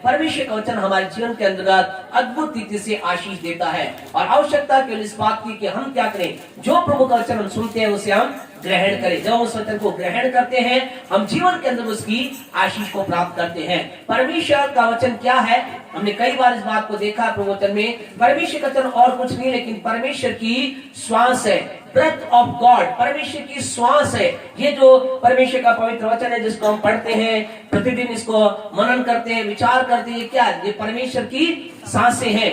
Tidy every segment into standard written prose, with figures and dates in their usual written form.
परमेश्वर का वचन हमारे जीवन के अंतर्गत अद्भुत रीति से आशीष देता है। और आवश्यकता केवल इस बात की कि हम क्या करें, जो प्रभु का वचन हम सुनते हैं उसे हम ग्रहण करें। जब हम उस वचन को ग्रहण करते हैं, हम जीवन के अंदर उसकी आशीष को प्राप्त करते हैं। परमेश्वर का वचन क्या है, हमने कई बार इस बात को देखा प्रभु वचन में। परमेश्वर का वचन और कुछ नहीं लेकिन परमेश्वर की श्वास है, ब्रेथ ऑफ गॉड, परमेश्वर की श्वास है। ये जो परमेश्वर का पवित्र वचन है जिसको हम पढ़ते हैं, प्रतिदिन इसको मनन करते हैं, विचार करते हैं, क्या ये परमेश्वर की सांसें हैं।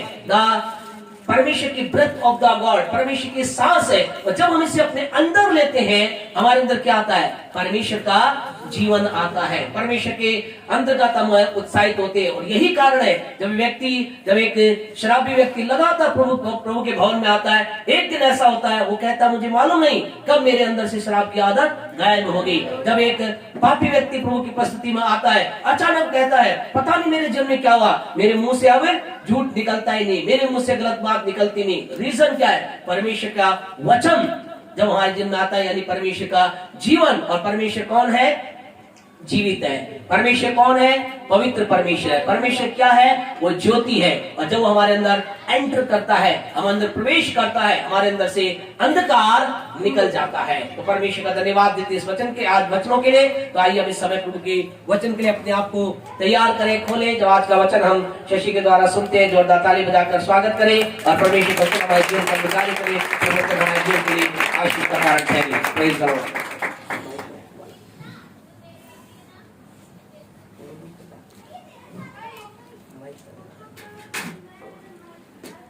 परमेश्वर की ब्रेथ ऑफ द गॉड, परमेश्वर की सांस है। और जब हम इसे अपने अंदर लेते हैं, हमारे अंदर क्या आता है, परमेश्वर का जीवन आता है। परमेश्वर के अंतर्गत हम उत्साहित होते हैं। और यही कारण है जब एक शराबी व्यक्ति लगातार प्रभु के भवन में आता है, एक दिन ऐसा होता है वो कहता है मुझे मालूम नहीं कब मेरे अंदर से शराब की आदत गायब हो गई। जब एक पापी व्यक्ति प्रभु की उपस्थिति में आता है, अचानक कहता है पता नहीं मेरे जीवन में क्या हुआ, मेरे मुंह से अब झूठ निकलता ही नहीं, मेरे मुंह से गलत बात निकलती नहीं। रीजन क्या है, परमेश्वर का वचन जब हमारे जीवन में आता है, यानी परमेश्वर का जीवन। और परमेश्वर कौन है, जीवित है। परमेश्वर कौन है, पवित्र परमेश्वर है। परमेश्वर क्या है, वो ज्योति है। और जब वो हमारे अंदर एंटर करता है, हम अंदर प्रवेश करता है, हमारे अंदर से अंधकार निकल जाता है। तो परमेश्वर का धन्यवाद देते इस वचन के, आज वचनों के लिए। तो आइए अब इस समय प्रभु के वचन के लिए अपने आप को तैयार करें, खोलें। जब आज का वचन हम शशि के द्वारा सुनते हैं, जोरदार ताली बजाकर स्वागत करें और परमेश्वर का वचन हमारे जीवन पर कार्य करें, हमारे जीवन के लिए आशीष का कारण ठहरे। Praise the Lord.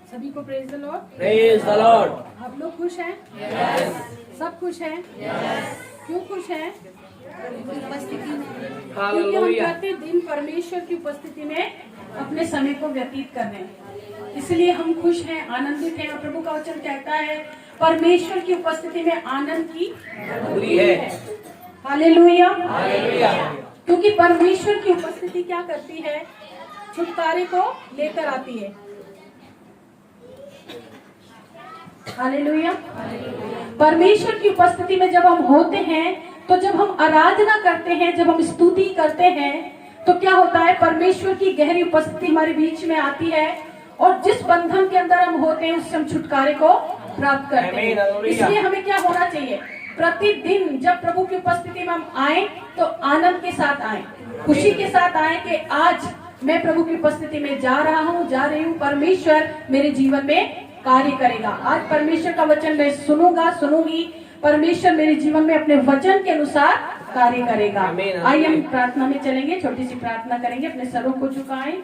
सभी को praise the Lord. Praise the Lord. आप लोग खुश हैं? yes. सब खुश हैं? yes. क्यों खुश हैं? उपस्थिति में, क्योंकि हम प्रतिदिन परमेश्वर की उपस्थिति में अपने समय को व्यतीत कर रहे हैं, इसलिए हम खुश हैं, आनंदित हैं। और प्रभु का वचन कहता है परमेश्वर की उपस्थिति में आनंद की पूरी है। Hallelujah, hallelujah. क्योंकि परमेश्वर की उपस्थिति क्या करती है, छुटकारे को लेकर आती है। हालेलुया। परमेश्वर की उपस्थिति में जब हम होते हैं, तो जब हम आराधना करते हैं, जब हम स्तुति करते हैं, तो क्या होता है, परमेश्वर की गहरी उपस्थिति हमारे बीच में आती है। और जिस बंधन के अंदर हम होते हैं उससे हम छुटकारे को प्राप्त करते हैं। इसलिए हमें क्या होना चाहिए, प्रतिदिन जब प्रभु की उपस्थिति में हम आए तो आनंद के साथ आए, खुशी के साथ आए कि आज मैं प्रभु की उपस्थिति में जा रहा हूँ, जा रही हूँ, परमेश्वर मेरे जीवन में कार्य करेगा। आज परमेश्वर का वचन मैं सुनूंगी, परमेश्वर मेरे जीवन में अपने वचन के अनुसार कार्य करेगा। आइए हम प्रार्थना में चलेंगे, छोटी सी प्रार्थना करेंगे, अपने सरों को झुकाएं।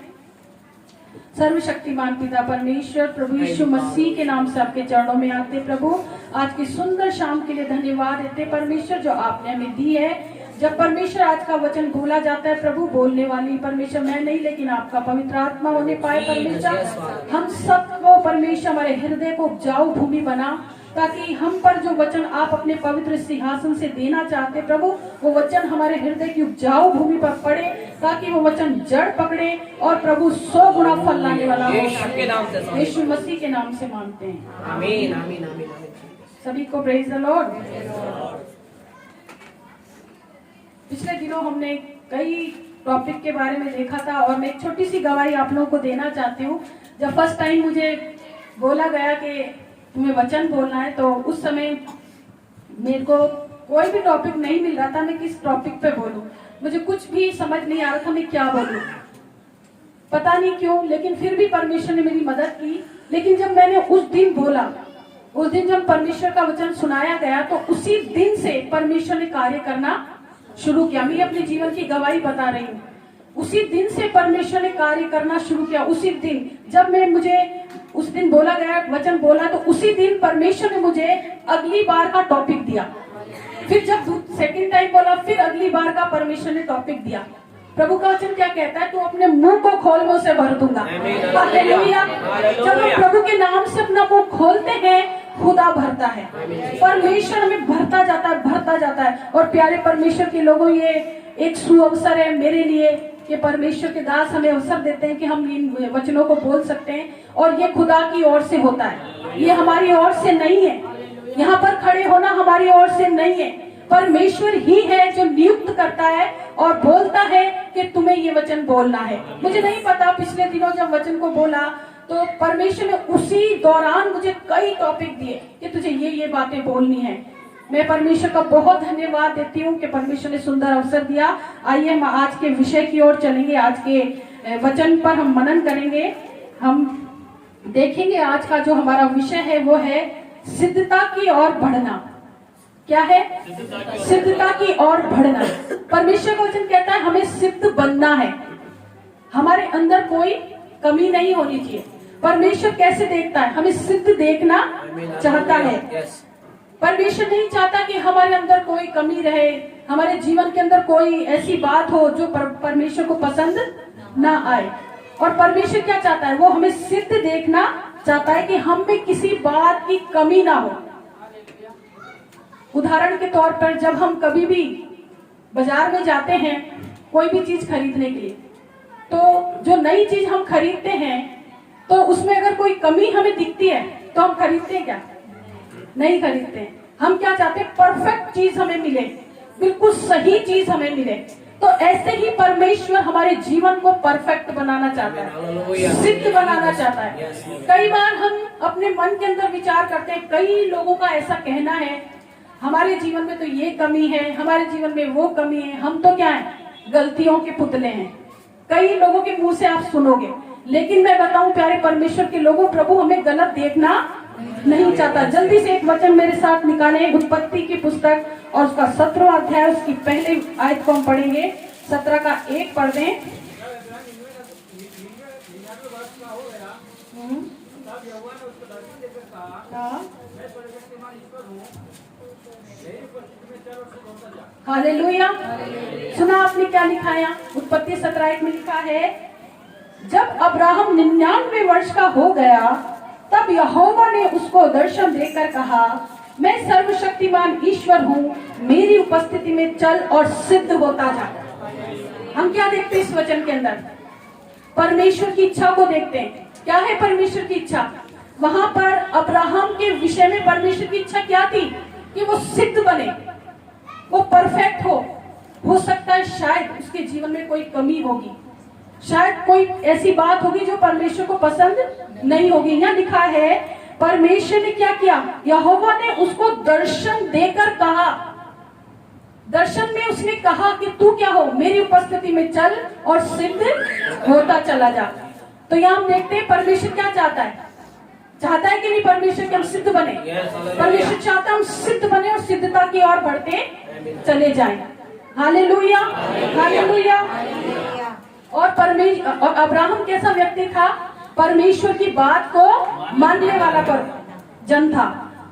सर्वशक्तिमान पिता परमेश्वर, प्रभु यीशु मसीह के नाम से आपके चरणों में आते प्रभु, आज की सुंदर शाम के लिए धन्यवाद देते परमेश्वर जो आपने हमें दी है। जब परमेश्वर आज का वचन बोला जाता है प्रभु, बोलने वाली परमेश्वर मैं नहीं लेकिन आपका पवित्र आत्मा होने पाए परमेश्वर। हम सबको परमेश्वर हमारे हृदय को उपजाऊ भूमि बना, ताकि हम पर जो वचन आप अपने पवित्र सिंहासन से देना चाहते प्रभु, वो वचन हमारे हृदय की उपजाऊ भूमि पर पड़े, ताकि वो वचन जड़ पकड़े और प्रभु 100 गुना फल लाने वाला हो। यीशु मसीह के नाम से मांगते हैं, आमीन, आमीन, आमीन। सभी को प्रेज द लॉर्ड। पिछले दिनों हमने कई टॉपिक के बारे में देखा था और मैं एक छोटी सी गवाही आप लोगों को देना चाहती हूँ। जब फर्स्ट टाइम मुझे बोला गया कि तुम्हें वचन बोलना है, तो उस समय मेरे को कोई भी टॉपिक नहीं मिल रहा था, मैं किस टॉपिक पे बोलूं, मुझे कुछ भी समझ नहीं आ रहा था मैं क्या बोलूं, पता नहीं क्यों, लेकिन फिर भी परमेश्वर ने मेरी मदद की। लेकिन जब मैंने उस दिन बोला, उस दिन जब परमेश्वर का वचन सुनाया गया, तो उसी दिन से परमेश्वर ने कार्य करना शुरू किया। मैं अपने जीवन की गवाही बता रही हूँ, उसी दिन से परमेश्वर ने कार्य करना शुरू किया। उसी दिन जब मुझे उस दिन बोला गया, वचन बोला, तो उसी दिन परमेश्वर ने मुझे अगली बार का टॉपिक दिया। फिर जब सेकंड टाइम बोला, फिर अगली बार का परमेश्वर ने टॉपिक दिया। प्रभु का वचन क्या कहता है, तू अपने मुंह को खोल मैं उसे भर दूंगा। हालेलुया। जब हम प्रभु के नाम से अपना मुंह खोलते हैं, खुदा भरता है, परमेश्वर हमें भरता जाता है, भरता जाता है। और प्यारे परमेश्वर के लोगों, ये एक सुअवसर है मेरे लिए कि परमेश्वर के दास हमें अवसर देते हैं कि हम इन वचनों को बोल सकते हैं। और ये खुदा की ओर से होता है, ये हमारी ओर से नहीं है। यहाँ पर खड़े होना हमारी ओर से नहीं है, परमेश्वर ही है जो नियुक्त करता है और बोलता है कि तुम्हें ये वचन बोलना है। मुझे नहीं पता, पिछले दिनों जब वचन को बोला तो परमेश्वर ने उसी दौरान मुझे कई टॉपिक दिए कि तुझे ये बातें बोलनी है। मैं परमेश्वर का बहुत धन्यवाद देती हूँ कि परमेश्वर ने सुंदर अवसर दिया। आइए हम आज के विषय की ओर चलेंगे, आज के वचन पर हम मनन करेंगे। हम देखेंगे आज का जो हमारा विषय है वो है सिद्धता की ओर बढ़ना। क्या है? सिद्धता की ओर बढ़ना। परमेश्वर का वचन कहता है हमें सिद्ध बनना है, हमारे अंदर कोई कमी नहीं होनी चाहिए। परमेश्वर कैसे देखता है? हमें सिद्ध देखना चाहता है। परमेश्वर नहीं चाहता कि हमारे अंदर कोई कमी रहे, हमारे जीवन के अंदर कोई ऐसी बात हो जो परमेश्वर को पसंद ना आए। और परमेश्वर क्या चाहता है? वो हमें सिद्ध देखना चाहता है कि हम में किसी बात की कमी ना हो। उदाहरण के तौर पर जब हम कभी भी बाजार में जाते हैं कोई भी चीज खरीदने के लिए, तो जो नई चीज हम खरीदते हैं तो उसमें अगर कोई कमी हमें दिखती है तो हम खरीदते हैं क्या? नहीं खरीदते हैं। हम क्या चाहते हैं? परफेक्ट चीज हमें मिले, बिल्कुल सही चीज हमें मिले। तो ऐसे ही परमेश्वर हमारे जीवन को परफेक्ट बनाना चाहता है, सिद्ध बनाना चाहता है। कई बार हम अपने मन के अंदर विचार करते हैं, कई लोगों का ऐसा कहना है हमारे जीवन में तो ये कमी है, हमारे जीवन में वो कमी है, हम तो क्या है? गलतियों के पुतले हैं। कई लोगों के मुंह से आप सुनोगे, लेकिन मैं बताऊं प्यारे परमेश्वर के लोगों, प्रभु हमें गलत देखना नहीं चाहता। जल्दी से एक वचन मेरे साथ निकालें, उत्पत्ति की पुस्तक और उसका 17वां अध्याय, उसकी पहले आयत को हम पढ़ेंगे। 17 का 1 पढ़ दें। हालेलुया। सुना आपने क्या लिखा है? उत्पत्ति 17:1 में लिखा है, जब अब्राहम 99 वर्ष का हो गया तब यहोवा ने उसको दर्शन देकर कहा, मैं सर्वशक्तिमान ईश्वर हूँ, मेरी उपस्थिति में चल और सिद्ध होता जा। हम क्या देखते हैं इस वचन के अंदर? परमेश्वर की इच्छा को देखते हैं। क्या है परमेश्वर की इच्छा? वहां पर अब्राहम के विषय में परमेश्वर की इच्छा क्या थी? कि वो सिद्ध बने, वो परफेक्ट हो सकता है शायद उसके जीवन में कोई कमी होगी, शायद कोई ऐसी बात होगी जो परमेश्वर को पसंद नहीं होगी। यहाँ लिखा है परमेश्वर ने क्या किया? यहोवा ने उसको दर्शन देकर कहा, दर्शन में उसने कहा कि तू क्या हो? मेरी उपस्थिति में चल और सिद्ध होता चला जा। तो यहाँ हम देखते हैं परमेश्वर क्या चाहता है? चाहता है कि नहीं परमेश्वर कि हम सिद्ध बने? परमेश्वर चाहता है हम सिद्ध बने और सिद्धता की ओर बढ़ते चले जाएं। Hallelujah, hallelujah. और अब्राहम कैसा व्यक्ति था? परमेश्वर की बात को मानने वाला पर जन था।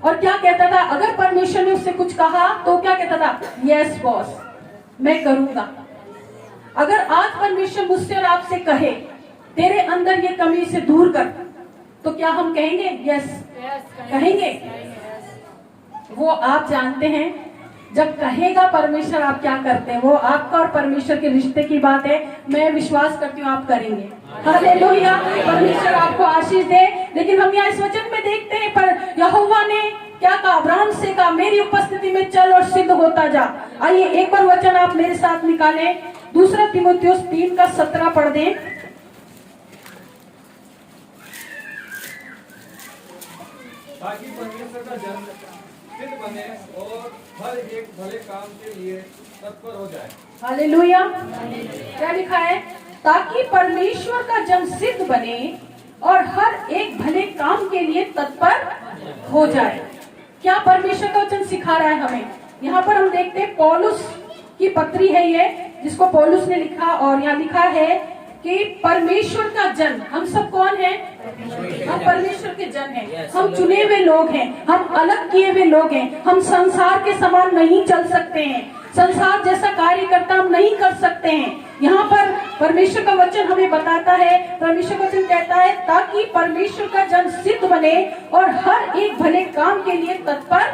और क्या कहता था? अगर परमेश्वर ने उससे कुछ कहा तो क्या कहता था? यस बॉस, मैं करूंगा। अगर आज परमेश्वर मुझसे और आपसे कहे तेरे अंदर ये कमी से दूर कर, तो क्या हम कहेंगे? यस कहेंगे। वो आप जानते हैं जब कहेगा परमेश्वर आप क्या करते हैं, वो आपका और परमेश्वर के रिश्ते की बात है। मैं विश्वास करती हूँ आप करेंगे। हालेलुया, परमेश्वर आपको आशीष दे। लेकिन हम यहाँ इस वचन में देखते हैं पर यहोवा ने क्या कहा? अब्राहम से कहा मेरी उपस्थिति में चल और सिद्ध होता जा। आइए एक बार वचन आप मेरे साथ निकालें, 2 तीमुथियुस 3 का 17 पढ़ दें। ताकि परमेश्वर का जन सिद्ध बने और हर एक भले काम के लिए तत्पर हो जाए। हालेलुया। क्या लिखा है? ताकि परमेश्वर का जन सिद्ध बने और हर एक भले काम के लिए तत्पर हो जाए। क्या परमेश्वर का वचन सिखा रहा है हमें? यहाँ पर हम देखते हैं पौलुस की पत्री है ये, जिसको पौलुस ने लिखा। और यहाँ लिखा है कि परमेश्वर का जन, हम सब कौन हैं? हम परमेश्वर के जन हैं, हम चुने हुए लोग हैं, हम अलग किए हुए लोग हैं। हम संसार के समान नहीं चल सकते हैं, संसार जैसा कार्य करता हम नहीं कर सकते हैं। यहाँ पर परमेश्वर का वचन हमें बताता है, परमेश्वर का वचन कहता है ताकि परमेश्वर का जन सिद्ध बने और हर एक भले काम के लिए तत्पर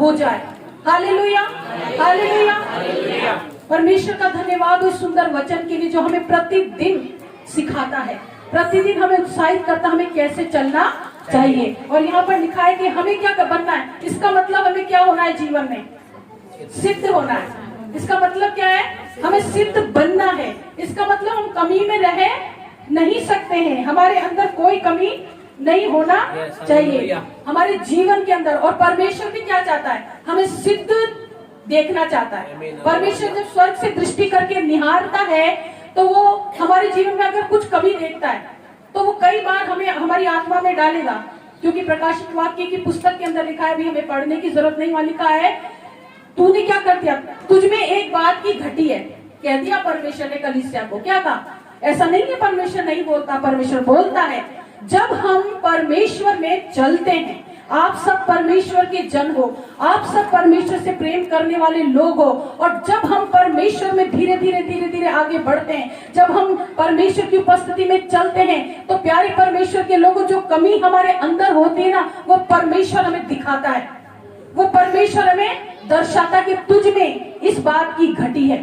हो जाए। Hallelujah, hallelujah. परमेश्वर का धन्यवाद उस सुंदर वचन के लिए जो हमें प्रतिदिन सिखाता है, प्रतिदिन हमें उत्साहित करता है हमें कैसे चलना चाहिए। और यहाँ पर लिखा है कि हमें क्या बनना है, इसका मतलब हमें क्या होना है जीवन में? सिद्ध होना है। इसका मतलब क्या है? हमें सिद्ध बनना है। इसका मतलब हम कमी में रह नहीं सकते हैं, हमारे अंदर कोई कमी नहीं होना चाहिए हमारे जीवन के अंदर। और परमेश्वर भी क्या चाहता है? हमें सिद्ध देखना चाहता है। परमेश्वर जब स्वर्ग से दृष्टि करके निहारता है तो वो हमारे जीवन में अगर कुछ कमी देखता है तो वो कई बार हमें हमारी आत्मा में डालेगा, क्योंकि प्रकाशित वाक्य की पुस्तक के अंदर लिखा है, भी हमें पढ़ने की जरूरत नहीं, वहां लिखा है तूने क्या कर दिया, तुझ में एक बात की घटी है, कह दिया परमेश्वर ने कलीसिया को। क्या कहा? ऐसा नहीं है परमेश्वर नहीं बोलता, परमेश्वर बोलता है। जब हम परमेश्वर में चलते हैं, आप सब परमेश्वर के जन हो, आप सब परमेश्वर से प्रेम करने वाले लोग हो, और जब हम परमेश्वर में धीरे धीरे आगे बढ़ते हैं, जब हम परमेश्वर की उपस्थिति में चलते हैं, तो प्यारे परमेश्वर के लोगों, जो कमी हमारे अंदर होती है ना, वो परमेश्वर हमें दिखाता है, वो परमेश्वर हमें दर्शाता कि तुझ में इस बात की घटी है।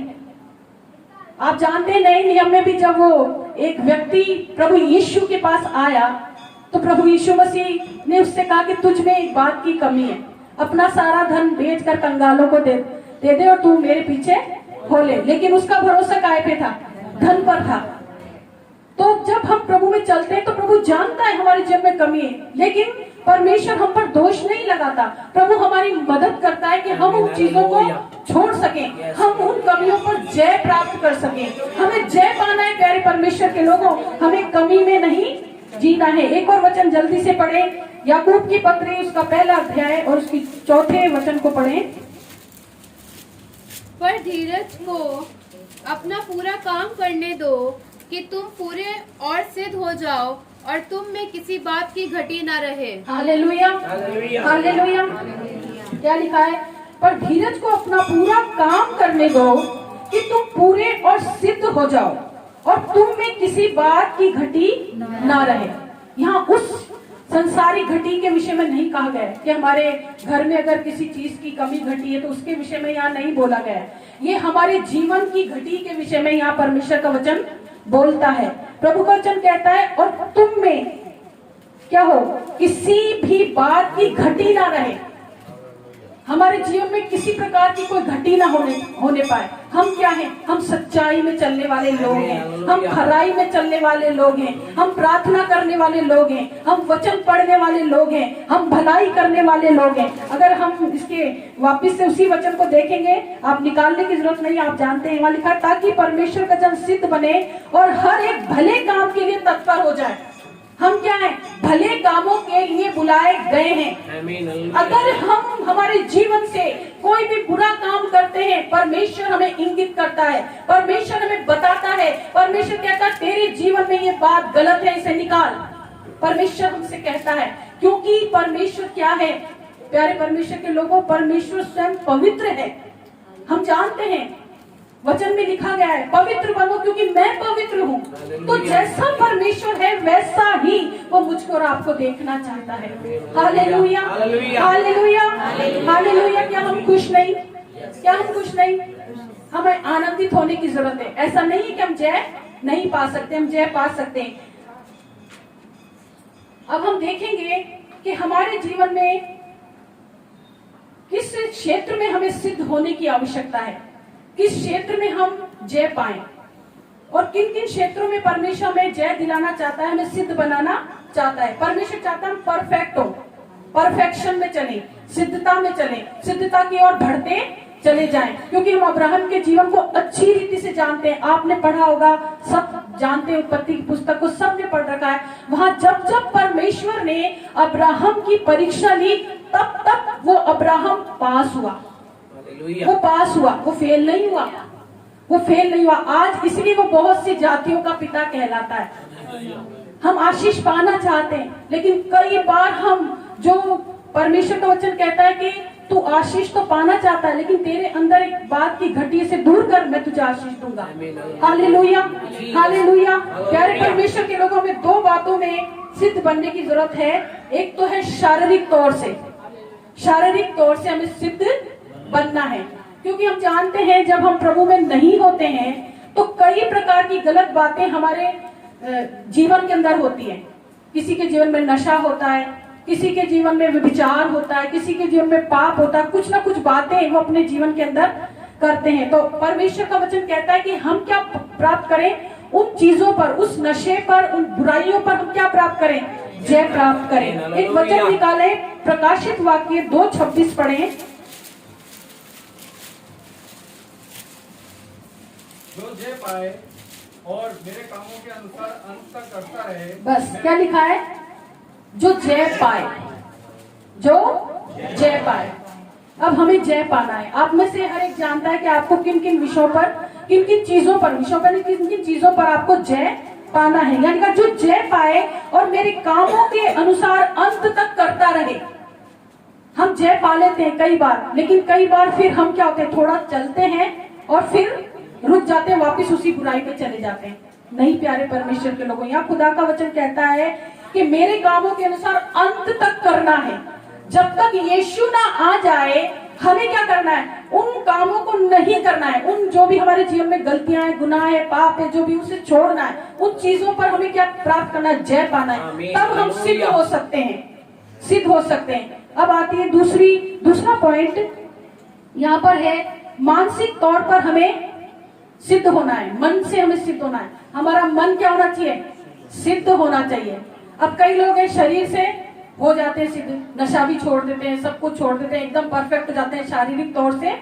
आप जानते हैं नए नियम में भी जब वो एक व्यक्ति प्रभु यीशु के पास आया तो प्रभु यीशु मसीह ने उससे कहा कि तुझ में एक बात की कमी है, अपना सारा धन बेचकर कंगालों को दे दे और तू मेरे पीछे हो ले। लेकिन उसका भरोसा काय पे था? धन पर था। तो जब हम प्रभु में चलते हैं तो प्रभु जानता है हमारे जीवन में कमी है, लेकिन परमेश्वर हम पर दोष नहीं लगाता। प्रभु हमारी मदद करता है कि हम उन चीजों को छोड़ सकें, हम उन कमियों पर जय प्राप्त कर सकें। हमें जय पाना है प्यारे परमेश्वर के लोगों, हमें कमी में नहीं जीना है। एक और वचन जल्दी से पढ़े, याकूब की पत्री उसका पहला अध्याय और उसकी चौथे वचन को पढ़े। पर धीरज को अपना पूरा काम करने दो कि तुम पूरे और सिद्ध हो जाओ और तुम में किसी बात की घटी ना रहे। Hallelujah, hallelujah. क्या लिखा है? पर धीरज को अपना पूरा काम करने दो कि तुम पूरे और सिद्ध हो जाओ और तुम में किसी बात की घटी ना रहे। यहाँ उस संसारी घटी के विषय में नहीं कहा गया कि हमारे घर में अगर किसी चीज की कमी घटी है तो उसके विषय में यहाँ नहीं बोला गया। ये हमारे जीवन की घटी के विषय में यहाँ परमेश्वर का वचन बोलता है। प्रभु का वचन कहता है और तुम में क्या हो, किसी भी बात की घटी ना रहे। हमारे जीवन में किसी प्रकार की कोई घटी ना होने पाए। हम क्या हैं? हम सच्चाई में चलने वाले लोग हैं, हम खराई में चलने वाले लोग हैं, हम प्रार्थना करने वाले लोग हैं, हम वचन पढ़ने वाले लोग हैं, हम भलाई करने वाले लोग हैं। अगर हम इसके वापस से उसी वचन को देखेंगे, आप निकालने की जरूरत नहीं, आप जानते हैं वहां लिखा है ताकि परमेश्वर का जन सिद्ध बने और हर एक भले काम के लिए तत्पर हो जाए। हम क्या हैं? भले कामों के लिए बुलाए गए हैं। अगर हम हमारे जीवन से कोई भी बुरा काम करते हैं, परमेश्वर हमें इंगित करता है, परमेश्वर हमें बताता है, परमेश्वर कहता है तेरे जीवन में ये बात गलत है, इसे निकाल। परमेश्वर हमसे कहता है, क्योंकि परमेश्वर क्या है प्यारे परमेश्वर के लोगों? परमेश्वर स्वयं पवित्र है। हम जानते हैं वचन में लिखा गया है पवित्र बनो क्योंकि मैं पवित्र हूँ। तो जैसा परमेश्वर है वैसा ही वो मुझको और आपको देखना चाहता है। Hallelujah, hallelujah, hallelujah. क्या हम खुश नहीं? क्या हम खुश नहीं? हमें आनंदित होने की जरूरत है। ऐसा नहीं है कि हम जय नहीं पा सकते, हम जय पा सकते हैं। अब हम देखेंगे कि हमारे जीवन में किस क्षेत्र में हमें सिद्ध होने की आवश्यकता है, किस क्षेत्र में हम जय पाएं और किन किन क्षेत्रों में परमेश्वर हमें जय दिलाना चाहता है, हमें सिद्ध बनाना चाहता है। परमेश्वर चाहता है हम परफेक्ट हो, परफेक्शन में चले, सिद्धता में चले, सिद्धता की ओर बढ़ते चले जाएं, क्योंकि हम अब्राहम के जीवन को अच्छी रीति से जानते हैं। आपने पढ़ा होगा, सब जानते हैं, उत्पत्ति की पुस्तक को सबने पढ़ रखा है। वहां जब जब परमेश्वर ने अब्राहम की परीक्षा ली तब तब वो अब्राहम पास हुआ, वो पास हुआ, वो फेल नहीं हुआ, वो फेल नहीं हुआ। आज इसलिए वो बहुत सी जातियों का पिता कहलाता है। हम आशीष पाना चाहते हैं, लेकिन कई बार हम जो परमेश्वर का वचन कहता है कि तू आशीष तो पाना चाहता है, लेकिन तेरे अंदर एक बात की घटी से दूर कर, मैं तुझे आशीष दूंगा। Hallelujah, hallelujah. प्यारे परमेश्वर के लोगों में दो बातों में सिद्ध बनने की जरूरत है। एक तो है शारीरिक तौर से, शारीरिक तौर से हमें सिद्ध बनना है, क्योंकि हम जानते हैं जब हम प्रभु में नहीं होते हैं तो कई प्रकार की गलत बातें हमारे जीवन के अंदर होती हैं। किसी के जीवन में नशा होता है, किसी के जीवन में विचार होता है, किसी के जीवन में पाप होता है, कुछ ना कुछ बातें वो अपने जीवन के अंदर करते हैं। तो परमेश्वर का वचन कहता है कि हम क्या प्राप्त करें, उन चीजों पर, उस नशे पर, उन बुराइयों पर हम क्या प्राप्त करें, जय प्राप्त करें। एक वचन निकाले, प्रकाशित वाक्य 2:26 पढ़ें। जो जय पाए और मेरे कामों के अनुसार अंत तक करता रहे। बस क्या लिखा है, जो जय पाए, जो जय पाए। अब हमें जय पाना है। आप में से हर एक जानता है कि आपको किन किन विषयों पर, किन किन चीजों पर, विषयों पर किन किन चीजों पर आपको जय पाना है। यानी कि जो जय पाए और मेरे कामों के अनुसार अंत तक करता रहे। हम जय पा लेते हैं कई बार, लेकिन कई बार फिर हम क्या होते हैं, थोड़ा चलते हैं और फिर रुक जाते हैं, वापस उसी बुराई पे चले जाते हैं। नहीं प्यारे परमेश्वर के लोगों, यहाँ खुदा का वचन कहता है कि मेरे कामों के अनुसार अंत तक करना है। जब तक यीशु ना आ जाए हमें क्या करना है, उन कामों को नहीं करना है। उन जो भी हमारे जीवन में गलतियां हैं, गुनाह है, पाप है, जो भी, उसे छोड़ना है। उन चीजों पर हमें क्या प्राप्त करना है, जय पाना है। तब हम सिद्ध हो सकते हैं, सिद्ध हो सकते हैं। अब आती है दूसरा पॉइंट यहाँ पर है, मानसिक तौर पर हमें सिद्ध होना है। मन से हमें सिद्ध होना है। हमारा मन क्या होना चाहिए, सिद्ध होना चाहिए। अब कई लोग हैं शरीर से हो जाते हैं सिद्ध, नशा भी छोड़ देते हैं, सब कुछ छोड़ देते हैं, एकदम परफेक्ट हो जाते हैं शारीरिक तौर से,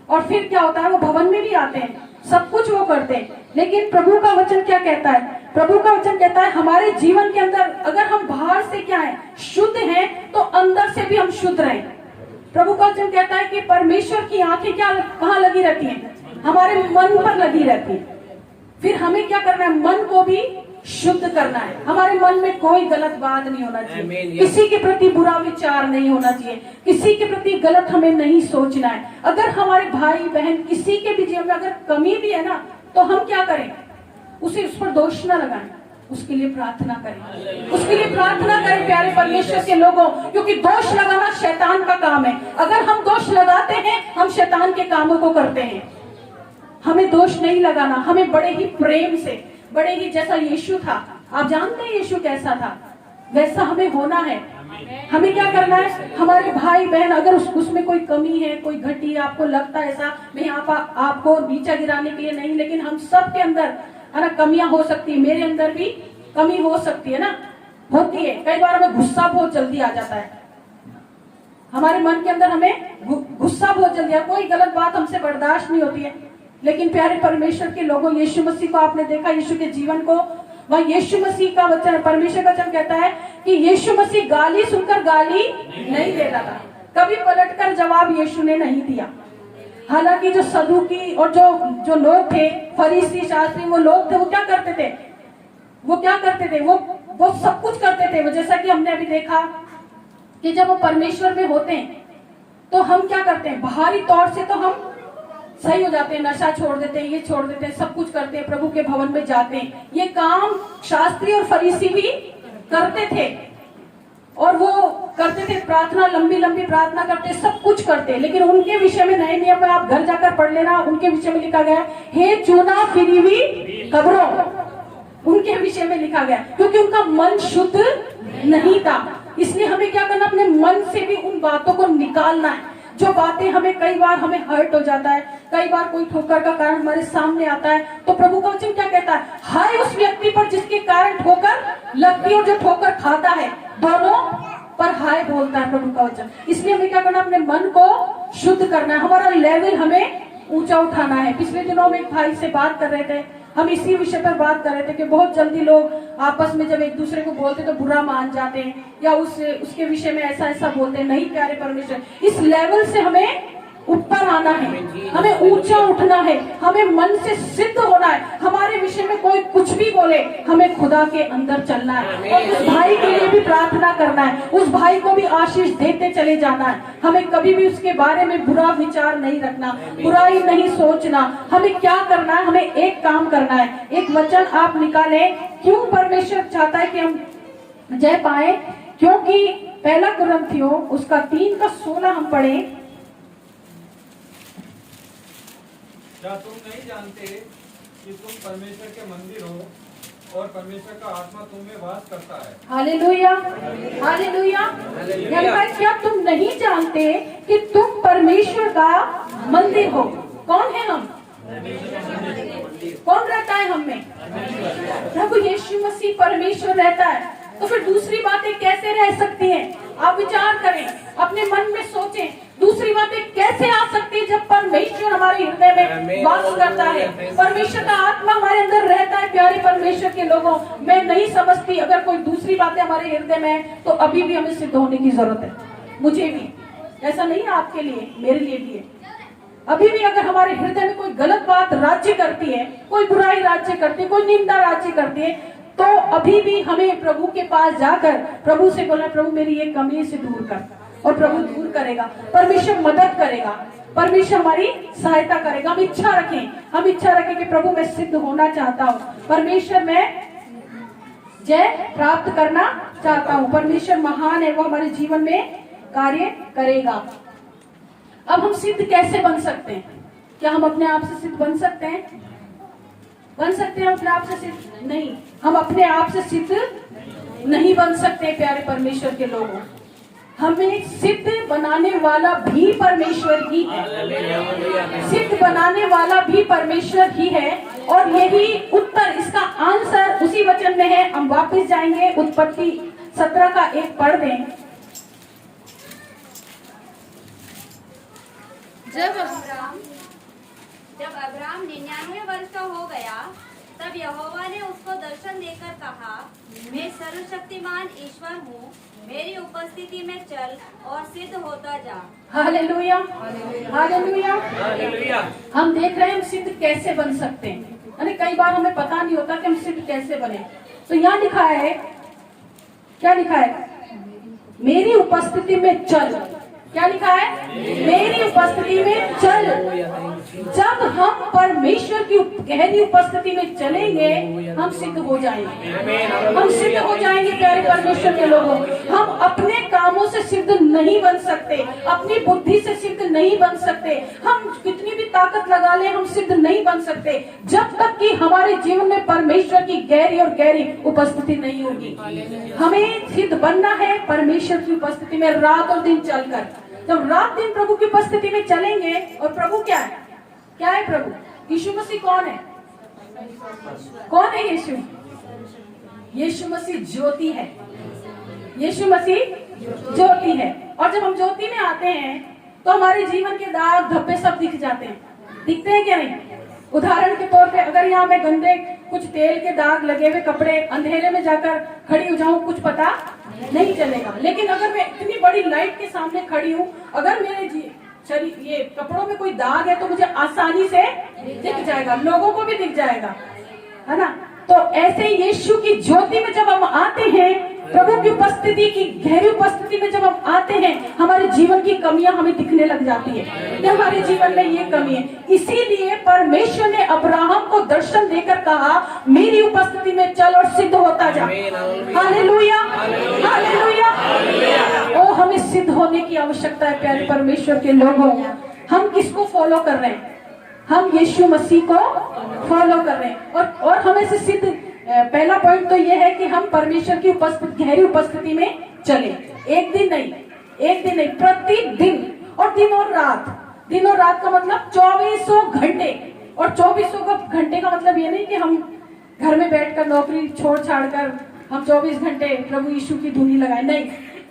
और फिर क्या होता है, वो भवन में भी आते हैं, सब कुछ वो करते हैं। लेकिन प्रभु का वचन क्या कहता है, प्रभु का वचन कहता है हमारे जीवन के अंदर अगर हम बाहर से क्या है, शुद्ध हैं, तो अंदर से भी हम शुद्ध रहें। प्रभु का वचन कहता है कि परमेश्वर की आंखें क्या कहाँ लगी रहती हैं, हमारे मन पर लगी रहती है। फिर हमें क्या करना है, मन को भी शुद्ध करना है। हमारे मन में कोई गलत बात नहीं होना चाहिए, किसी के प्रति बुरा विचार नहीं होना चाहिए, किसी के प्रति गलत हमें नहीं सोचना है। अगर हमारे भाई बहन किसी के भी जीवन में अगर कमी भी है ना, तो हम क्या करें, उस पर दोष न लगाएं, उसके लिए प्रार्थना करें, उसके लिए प्रार्थना करें प्यारे परमेश्वर के लोगों, क्योंकि दोष लगाना शैतान का काम है। अगर हम दोष लगाते हैं, हम शैतान के कामों को करते हैं। हमें दोष नहीं लगाना, हमें बड़े ही प्रेम से, बड़े ही, जैसा यीशु था, आप जानते हैं यीशु कैसा था, वैसा हमें होना है। हमें क्या करना है, हमारे भाई बहन अगर उसमें कोई कमी है, कोई घटी, आपको लगता है ऐसा, मैं यहाँ पर आपको नीचा गिराने के लिए नहीं, लेकिन हम सब के अंदर है ना कमियां हो सकती है, मेरे अंदर भी कमी हो सकती है ना, होती है। कई बार हमें गुस्सा बहुत जल्दी आ जाता है, हमारे मन के अंदर हमें गुस्सा बहुत जल्दी है, कोई गलत बात हमसे बर्दाश्त नहीं होती है। लेकिन प्यारे परमेश्वर के लोगों, यीशु मसीह को आपने देखा, यीशु के जीवन को, वह यीशु मसीह का वचन, परमेश्वर का वचन कहता है कि यीशु मसीह गाली सुनकर गाली नहीं देता था, कभी पलटकर जवाब यीशु ने नहीं दिया। हालांकि जो सदूकी और जो लोग थे, फरीसी शास्त्री, वो लोग थे, वो क्या करते थे, वो सब कुछ करते थे। वो जैसा कि हमने अभी देखा कि जब वो परमेश्वर में होते हैं तो हम क्या करते हैं, बाहरी तौर से तो हम सही हो जाते हैं, नशा छोड़ देते हैं, ये छोड़ देते हैं, सब कुछ करते हैं, प्रभु के भवन में जाते हैं। ये काम शास्त्री और फरीसी भी करते थे, और वो करते थे, प्रार्थना, लंबी लंबी प्रार्थना करते, सब कुछ करते। लेकिन उनके विषय में नए नियम में आप घर जाकर पढ़ लेना, उनके विषय में लिखा गया, हे चुना फिरी हुई कब्रों, उनके विषय में लिखा गया, क्योंकि उनका मन शुद्ध नहीं था। इसलिए हमें क्या करना, अपने मन से भी उन बातों को निकालना है, जो बातें हमें कई बार हमें हर्ट हो जाता है, कई बार कोई ठोकर का कारण हमारे सामने आता है, तो प्रभु का वचन क्या कहता है, हाय उस व्यक्ति पर जिसके कारण ठोकर लगती है और जो ठोकर खाता है, दोनों पर हाय बोलता है प्रभु का वचन। इसलिए हमें क्या करना, अपने मन को शुद्ध करना है, हमारा लेवल हमें ऊंचा उठाना है। पिछले दिनों में एक भाई से बात कर रहे थे, हम इसी विषय पर बात कर रहे थे कि बहुत जल्दी लोग आपस में जब एक दूसरे को बोलते तो बुरा मान जाते हैं, या उसके विषय में ऐसा बोलते हैं। नहीं प्यारे परमेश्वर, इस लेवल से हमें ऊपर आना है, हमें ऊंचा उठना है, हमें मन से सिद्ध होना है। हमारे विषय में कोई कुछ भी बोले, हमें खुदा के अंदर चलना है, और उस भाई के लिए भी प्रार्थना करना है, उस भाई को भी आशीष देते चले जाना है। हमें कभी भी उसके बारे में बुरा विचार नहीं रखना, बुराई नहीं सोचना। हमें क्या करना है, हमें एक काम करना है। एक वचन आप निकालें, क्यों परमेश्वर चाहता है कि हम जय पाए, क्योंकि पहला कुरिन्थियों उसका 3:16 हम पढ़े। क्या तुम नहीं जानते कि तुम परमेश्वर के मंदिर हो और परमेश्वर का आत्मा तुम में वास करता है। Hallelujah, hallelujah. यानी भाई क्या तुम नहीं जानते कि तुम परमेश्वर का मंदिर हो? कौन है हम? कौन रहता है हम में? प्रभु यीशु मसीह परमेश्वर रहता है। तो फिर दूसरी बातें कैसे रह सकती हैं? आप विचार करें, अपने मन में सोचें, दूसरी बातें कैसे आ सकती है जब परमेश्वर हमारे हृदय में वास करता है, परमेश्वर का आत्मा हमारे अंदर रहता है। प्यारे परमेश्वर के लोगों, मैं नहीं समझती अगर कोई दूसरी बातें हमारे हृदय में है तो अभी भी हमें सिद्ध होने की जरूरत है। मुझे भी, ऐसा नहीं है आपके लिए, मेरे लिए भी है। अभी भी अगर हमारे हृदय में कोई गलत बात राज्य करती है, कोई बुराई राज्य करती है, कोई निंदा राज्य करती है, तो अभी भी हमें प्रभु के पास जाकर प्रभु से बोलना, प्रभु मेरी ये कमी से दूर कर। और प्रभु दूर करेगा, परमेश्वर मदद करेगा, परमेश्वर हमारी सहायता करेगा। हम इच्छा रखें कि प्रभु मैं सिद्ध होना चाहता हूँ, परमेश्वर मैं जय प्राप्त करना चाहता हूँ। परमेश्वर महान है, वो हमारे जीवन में कार्य करेगा। अब हम सिद्ध कैसे बन सकते हैं? क्या हम अपने आप से सिद्ध बन सकते हैं? बन सकते हैं अपने आप से सिद्ध? नहीं, हम अपने आप से सिद्ध नहीं बन सकते। प्यारे परमेश्वर के लोगों, हमें सिद्ध बनाने वाला भी परमेश्वर ही है। सिद्ध बनाने वाला भी परमेश्वर ही है। और यही उत्तर, इसका आंसर उसी वचन में है। हम वापस जाएंगे, उत्पत्ति 17 का 1 पढ़ दें। जब अब्राम 99 वर्ष का हो गया, तब यहोवा ने उसको दर्शन देकर कहा, मैं सर्वशक्तिमान ईश्वर हूँ, मेरी उपस्थिति में चल और सिद्ध होता जा। Hallelujah, hallelujah, hallelujah. हम देख रहे हैं हम सिद्ध कैसे बन सकते हैं। यानी कई बार हमें पता नहीं होता कि हम सिद्ध कैसे बने। तो यहाँ लिखा है, क्या लिखा है? मेरी उपस्थिति में चल। क्या लिखा है? मेरी उपस्थिति में चल। जब हम परमेश्वर की गहरी उपस्थिति में चलेंगे, हम सिद्ध हो जाएंगे। हम सिद्ध हो जाएंगे। प्यारे परमेश्वर के लोगों, हम अपने कामों से सिद्ध नहीं बन सकते, अपनी बुद्धि से सिद्ध नहीं बन सकते, हम कितनी भी ताकत लगा ले, हम सिद्ध नहीं बन सकते जब तक कि हमारे जीवन में परमेश्वर की गहरी और गहरी उपस्थिति नहीं होगी। हमें सिद्ध बनना है परमेश्वर की उपस्थिति में रात और दिन चलकर। जब रात दिन प्रभु की उपस्थिति में चलेंगे, और प्रभु क्या है? क्या है प्रभु? यीशु मसीह कौन है? कौन है यीशु? यीशु मसीह ज्योति है। यीशु मसीह ज्योति है। और जब हम ज्योति में आते हैं तो हमारे जीवन के दाग धब्बे सब दिख जाते हैं। दिखते हैं क्या नहीं? उदाहरण के तौर पे अगर यहाँ में गंदे कुछ तेल के दाग लगे हुए कपड़े, अंधेरे में जाकर खड़ी हो जाऊं, कुछ पता नहीं चलेगा। लेकिन अगर मैं इतनी बड़ी लाइट के सामने खड़ी हूँ, अगर मेरे ये कपड़ों में कोई दाग है तो मुझे आसानी से दिख जाएगा, लोगों को भी दिख जाएगा, है ना? तो ऐसे ही यीशु की ज्योति में जब हम आते हैं, प्रभु की उपस्थिति की गहरी उपस्थिति में जब हम आते हैं, हमारे जीवन की कमियां हमें दिखने लग जाती है कि हमारे जीवन में ये कमी है। इसीलिए परमेश्वर ने अब्राहम को दर्शन देकर कहा, मेरी उपस्थिति में चल और सिद्ध होता जा। Hallelujah, hallelujah. ओ, हमें सिद्ध होने की आवश्यकता है। प्यारे परमेश्वर के लोगों, हम किसको फॉलो कर रहे हैं? हम यीशु मसीह को फॉलो कर रहे हैं। और हमें से सिद्ध, पहला पॉइंट तो ये है कि हम परमेश्वर की उपस्थिति, गहरी उपस्थिति में चले। एक दिन नहीं, प्रतिदिन। और दिन और रात का मतलब 24 घंटे। और 24 घंटे का मतलब ये नहीं कि हम घर में बैठकर नौकरी छोड़ छाड़ कर हम 24 घंटे प्रभु यीशु की धुनी लगाए। नहीं,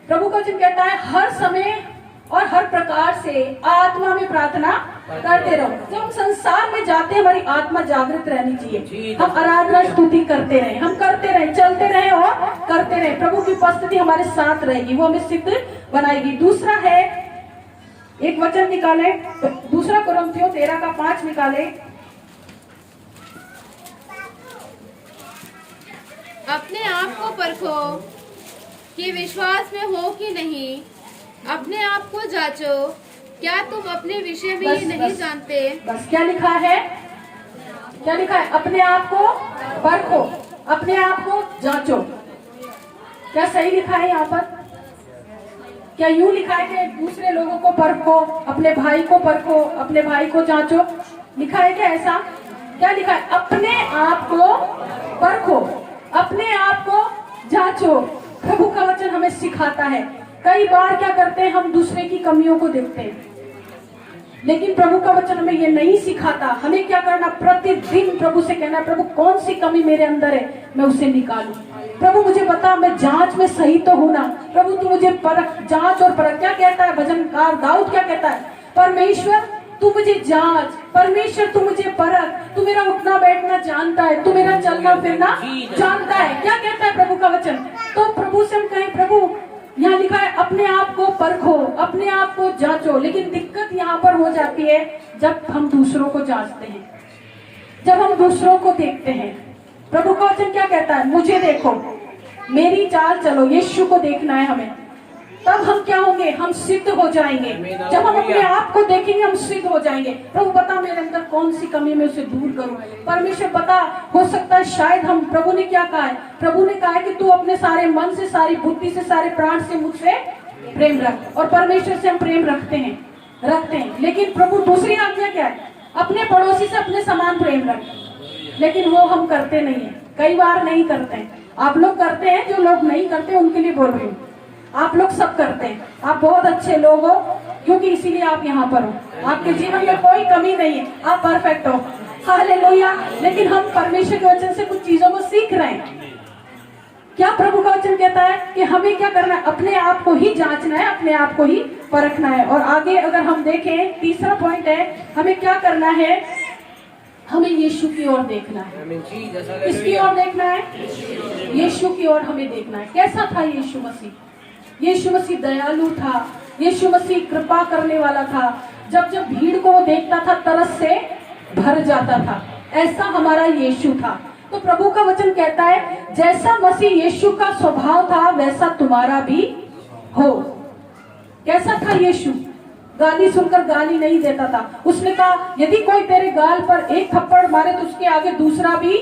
प्रभु का वचन कहता है हर समय और हर प्रकार से आत्मा में प्रार्थना करते रहो। जब हम संसार में जाते हैं, हमारी आत्मा जागृत रहनी चाहिए। हम आराधना स्तुति करते रहे, हम करते रहे, चलते रहे और करते रहे। प्रभु की उपस्थिति हमारे साथ रहेगी, वो हमें सिद्ध बनाएगी। दूसरा है, एक वचन निकाले, दूसरा कुरिन्थियों 13 का 5 निकाले। अपने आप को परखो कि विश्वास में हो कि नहीं, अपने आप को जांचो, क्या तुम अपने विषय में ये नहीं जानते? बस क्या लिखा है? क्या लिखा है? अपने आप को परखो, अपने आप को जांचो। क्या सही लिखा है यहाँ पर? क्या यूं लिखा है कि दूसरे लोगों को परखो, अपने भाई को परखो, अपने भाई को जांचो? लिखा है क्या ऐसा? क्या लिखा है? अपने आप को परखो। अपने आप को जांचो। प्रभु का वचन हमें सिखाता है। कई बार क्या करते हैं, हम दूसरे की कमियों को देखते हैं, लेकिन प्रभु का वचन हमें ये नहीं सिखाता। हमें क्या करना, प्रतिदिन प्रभु से कहना, प्रभु कौन सी कमी मेरे अंदर है, मैं उसे निकालूं। प्रभु मुझे बता, मैं जांच में सही तो हूं ना। प्रभु तू मुझे परख, जांच और परख। क्या कहता है भजनकार दाऊद, क्या कहता है, परमेश्वर तू मुझे जांच, परमेश्वर तू मुझे परख, तू मेरा उठना बैठना जानता है, तू मेरा चलना फिरना जानता है। क्या कहता है प्रभु का वचन। तो प्रभु से हम कहें, प्रभु यहाँ लिखा है अपने आप को परखो, अपने आप को जांचो। लेकिन दिक्कत यहाँ पर हो जाती है जब हम दूसरों को जांचते हैं, जब हम दूसरों को देखते हैं। प्रभु का वचन क्या कहता है, मुझे देखो, मेरी चाल चलो। यीशु को देखना है हमें, तब हम क्या होंगे, हम सिद्ध हो जाएंगे। जब हम अपने आप को देखेंगे हम सिद्ध हो जाएंगे। प्रभु बता मेरे अंदर कौन सी कमी मैं उसे दूर करूं। परमेश्वर बता, हो सकता है शायद हम, प्रभु ने क्या कहा है, प्रभु ने कहा है कि तू अपने सारे मन से, सारी बुद्धि से, सारे प्राण से मुझसे प्रेम रख। और परमेश्वर से हम प्रेम रखते हैं। लेकिन प्रभु दूसरी आज्ञा क्या है, अपने पड़ोसी से अपने समान प्रेम रख। लेकिन वो हम करते नहीं है, कई बार नहीं करते हैं। आप लोग करते हैं, जो लोग नहीं करते उनके लिए बोल रही हूँ। आप लोग सब करते हैं, आप बहुत अच्छे लोग हो, क्योंकि इसीलिए आप यहाँ पर हो। आपके जीवन में कोई कमी नहीं है, आप परफेक्ट हो, हालेलुया। लेकिन हम परमेश्वर के वचन से कुछ चीजों को सीख रहे हैं। क्या प्रभु का वचन कहता है कि हमें क्या करना है, अपने आप को ही जांचना है, अपने आप को ही परखना है। और आगे अगर हम देखें, तीसरा पॉइंट है, हमें क्या करना है, हमें यीशु की ओर देखना है। किसकी ओर देखना है, यीशु की ओर हमें देखना है। कैसा था यीशु मसीह। यीशु मसीह दयालु था, यीशु मसीह कृपा करने वाला था। जब जब भीड़ को वो देखता था तरस से भर जाता था। ऐसा हमारा यीशु था। तो प्रभु का वचन कहता है जैसा मसीह यीशु का स्वभाव था वैसा तुम्हारा भी हो। कैसा था यीशु, गाली सुनकर गाली नहीं देता था। उसने कहा यदि कोई तेरे गाल पर एक थप्पड़ मारे तो उसके आगे दूसरा भी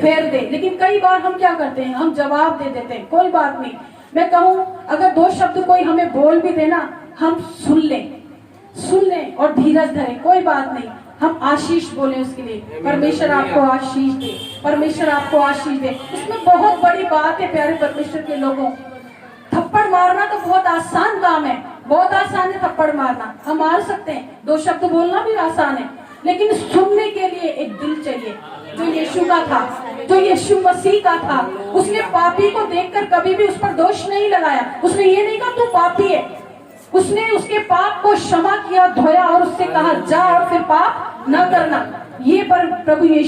फेर दे। लेकिन कई बार हम क्या करते हैं, हम जवाब दे देते हैं, कोई बात नहीं। मैं कहूँ अगर दो शब्द कोई हमें बोल भी देना, हम सुन लें और धीरज धरें, कोई बात नहीं। हम आशीष बोले उसके लिए, परमेश्वर आपको आशीष दे, परमेश्वर आपको आशीष दे। इसमें बहुत बड़ी बात है प्यारे परमेश्वर के लोगों। थप्पड़ मारना तो बहुत आसान काम है, बहुत आसान है थप्पड़ मारना, हम मार सकते हैं। दो शब्द बोलना भी आसान है, लेकिन सुनने के लिए एक दिल चाहिए, जो यीशु का था, जो यीशु मसीह का था। उसने पापी को देखकर कभी भी उस पर दोष नहीं लगाया। उसने ये नहीं कहा तू पापी है। उसने उसके पाप को क्षमा किया, धोया और उससे कहा जा और फिर पाप न करना। ये पर प्रभु यीशु